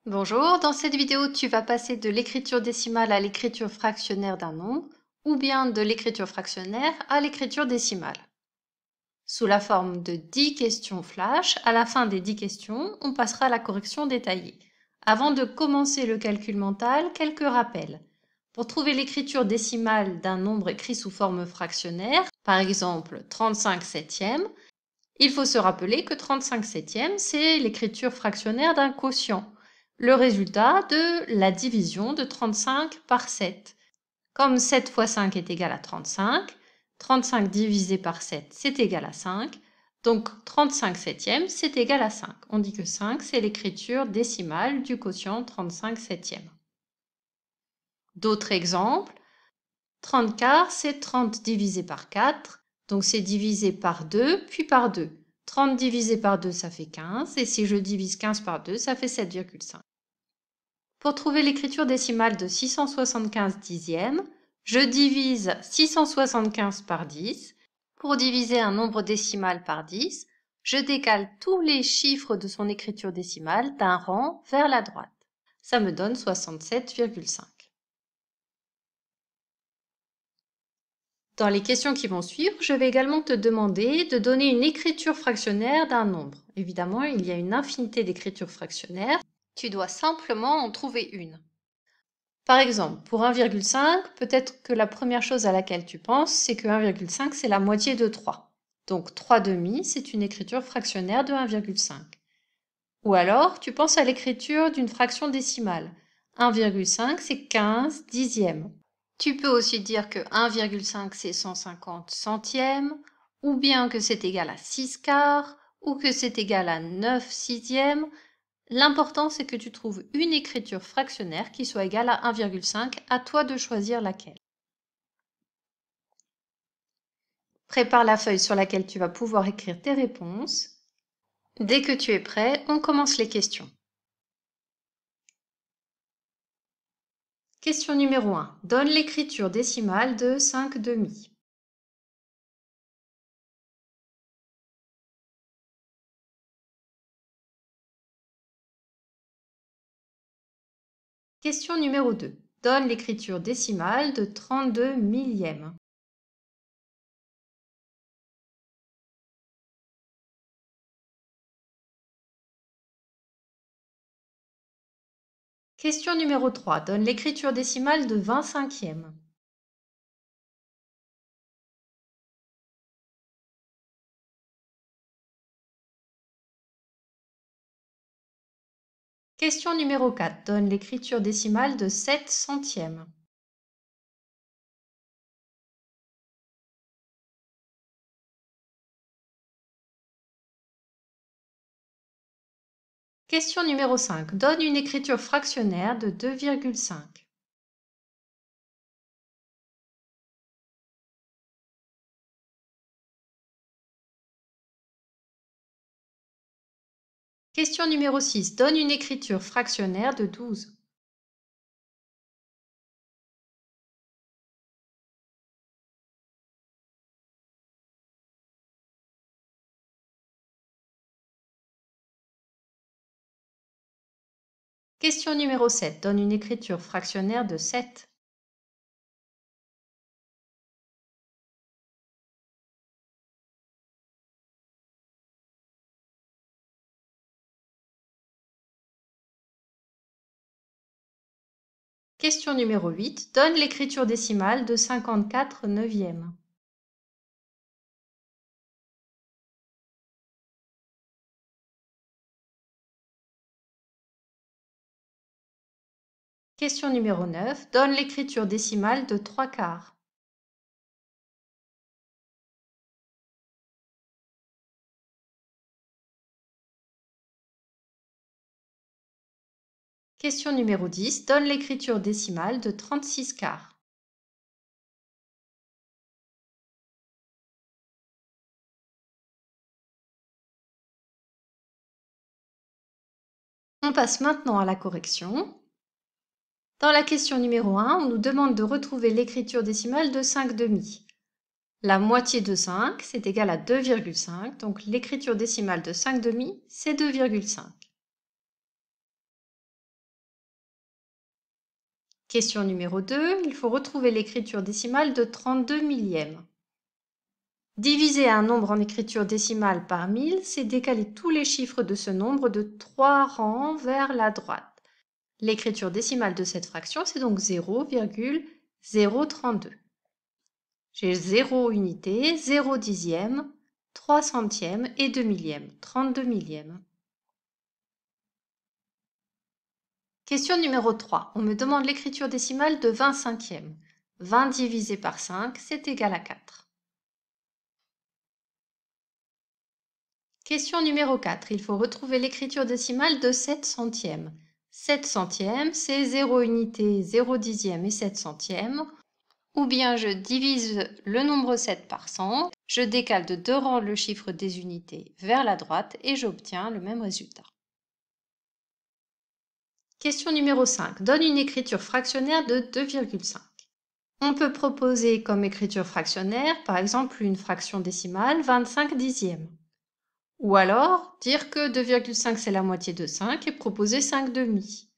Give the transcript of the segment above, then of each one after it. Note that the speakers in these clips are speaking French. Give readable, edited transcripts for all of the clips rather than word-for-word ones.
Bonjour, dans cette vidéo, tu vas passer de l'écriture décimale à l'écriture fractionnaire d'un nombre, ou bien de l'écriture fractionnaire à l'écriture décimale. Sous la forme de 10 questions flash, à la fin des 10 questions, on passera à la correction détaillée. Avant de commencer le calcul mental, quelques rappels. Pour trouver l'écriture décimale d'un nombre écrit sous forme fractionnaire, par exemple 35 septièmes, il faut se rappeler que 35 septièmes, c'est l'écriture fractionnaire d'un quotient, le résultat de la division de 35 par 7. Comme 7 fois 5 est égal à 35, 35 divisé par 7, c'est égal à 5. Donc 35 septièmes, c'est égal à 5. On dit que 5, c'est l'écriture décimale du quotient 35 septièmes. D'autres exemples, 30 quarts, c'est 30 divisé par 4. Donc c'est divisé par 2, puis par 2. 30 divisé par 2, ça fait 15. Et si je divise 15 par 2, ça fait 7,5. Pour trouver l'écriture décimale de 675 dixièmes, je divise 675 par 10. Pour diviser un nombre décimal par 10, je décale tous les chiffres de son écriture décimale d'un rang vers la droite. Ça me donne 67,5. Dans les questions qui vont suivre, je vais également te demander de donner une écriture fractionnaire d'un nombre. Évidemment, il y a une infinité d'écritures fractionnaires. Tu dois simplement en trouver une. Par exemple, pour 1,5, peut-être que la première chose à laquelle tu penses, c'est que 1,5, c'est la moitié de 3. Donc 3 demi, c'est une écriture fractionnaire de 1,5. Ou alors, tu penses à l'écriture d'une fraction décimale. 1,5, c'est 15 dixièmes. Tu peux aussi dire que 1,5 c'est 150 centièmes, ou bien que c'est égal à 6 quarts, ou que c'est égal à 9 sixièmes. L'important c'est que tu trouves une écriture fractionnaire qui soit égale à 1,5, à toi de choisir laquelle. Prépare la feuille sur laquelle tu vas pouvoir écrire tes réponses. Dès que tu es prêt, on commence les questions. Question numéro 1. Donne l'écriture décimale de 5 demi. Question numéro 2. Donne l'écriture décimale de 32 millièmes. Question numéro 3. Donne l'écriture décimale de 25e. Question numéro 4. Donne l'écriture décimale de 7 centièmes. Question numéro 5. Donne une écriture fractionnaire de 2,5. Question numéro 6. Donne une écriture fractionnaire de 12. Question numéro 7. Donne une écriture fractionnaire de 7. Question numéro 8. Donne l'écriture décimale de 54 neuvièmes. Question numéro 9. Donne l'écriture décimale de 3 quarts. Question numéro 10. Donne l'écriture décimale de 36 quarts. On passe maintenant à la correction. Dans la question numéro 1, on nous demande de retrouver l'écriture décimale de 5 demi. La moitié de 5, c'est égal à 2,5, donc l'écriture décimale de 5 demi, c'est 2,5. Question numéro 2, il faut retrouver l'écriture décimale de 32 millièmes. Diviser un nombre en écriture décimale par 1000, c'est décaler tous les chiffres de ce nombre de 3 rangs vers la droite. L'écriture décimale de cette fraction, c'est donc 0,032. J'ai 0 unité, 0 dixième, 3 centièmes et 2 millièmes, 32 millièmes. Question numéro 3. On me demande l'écriture décimale de 20 cinquièmes. 20 divisé par 5, c'est égal à 4. Question numéro 4. Il faut retrouver l'écriture décimale de 7 centièmes. 7 centièmes, c'est 0 unité, 0 dixième et 7 centièmes. Ou bien je divise le nombre 7 par 100, je décale de 2 rangs le chiffre des unités vers la droite et j'obtiens le même résultat. Question numéro 5. Donne une écriture fractionnaire de 2,5. On peut proposer comme écriture fractionnaire, par exemple, une fraction décimale 25 dixièmes. Ou alors dire que 2,5 c'est la moitié de 5 et proposer 5 demi.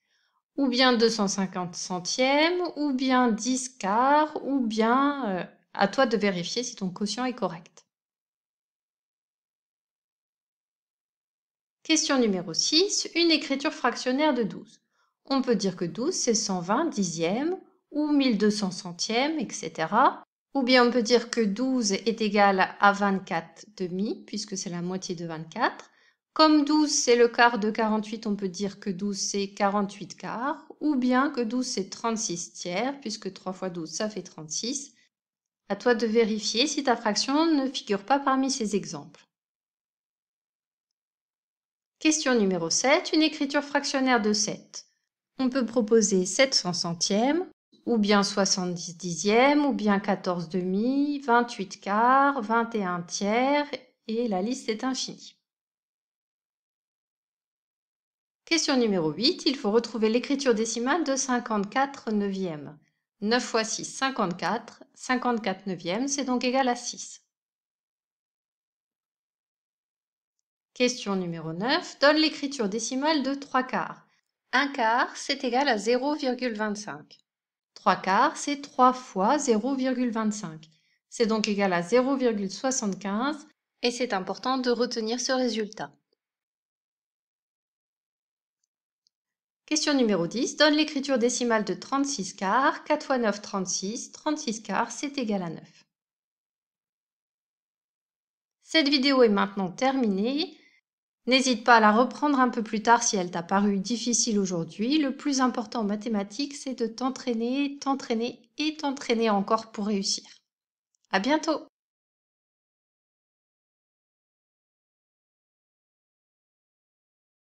Ou bien 250 centièmes, ou bien 10 quarts, ou bien à toi de vérifier si ton quotient est correct. Question numéro 6, une écriture fractionnaire de 12. On peut dire que 12 c'est 120 dixièmes, ou 1200 centièmes, etc. Ou bien on peut dire que 12 est égal à 24 demi, puisque c'est la moitié de 24. Comme 12 c'est le quart de 48, on peut dire que 12 c'est 48 quarts, ou bien que 12 c'est 36 tiers, puisque 3 fois 12 ça fait 36. À toi de vérifier si ta fraction ne figure pas parmi ces exemples. Question numéro 7, une écriture fractionnaire de 7. On peut proposer 700 centièmes, ou bien 70 dixièmes, ou bien 14 demi, 28 quarts, 21 tiers, et la liste est infinie. Question numéro 8, il faut retrouver l'écriture décimale de 54 neuvièmes. 9 fois 6, 54. 54 neuvièmes, c'est donc égal à 6. Question numéro 9, donne l'écriture décimale de 3 quarts. 1 quart, c'est égal à 0,25. 3 quarts, c'est 3 fois 0,25. C'est donc égal à 0,75 et c'est important de retenir ce résultat. Question numéro 10. Donne l'écriture décimale de 36 quarts. 4 fois 9, 36. 36 quarts, c'est égal à 9. Cette vidéo est maintenant terminée. N'hésite pas à la reprendre un peu plus tard si elle t'a paru difficile aujourd'hui. Le plus important en mathématiques, c'est de t'entraîner, t'entraîner et t'entraîner encore pour réussir. À bientôt!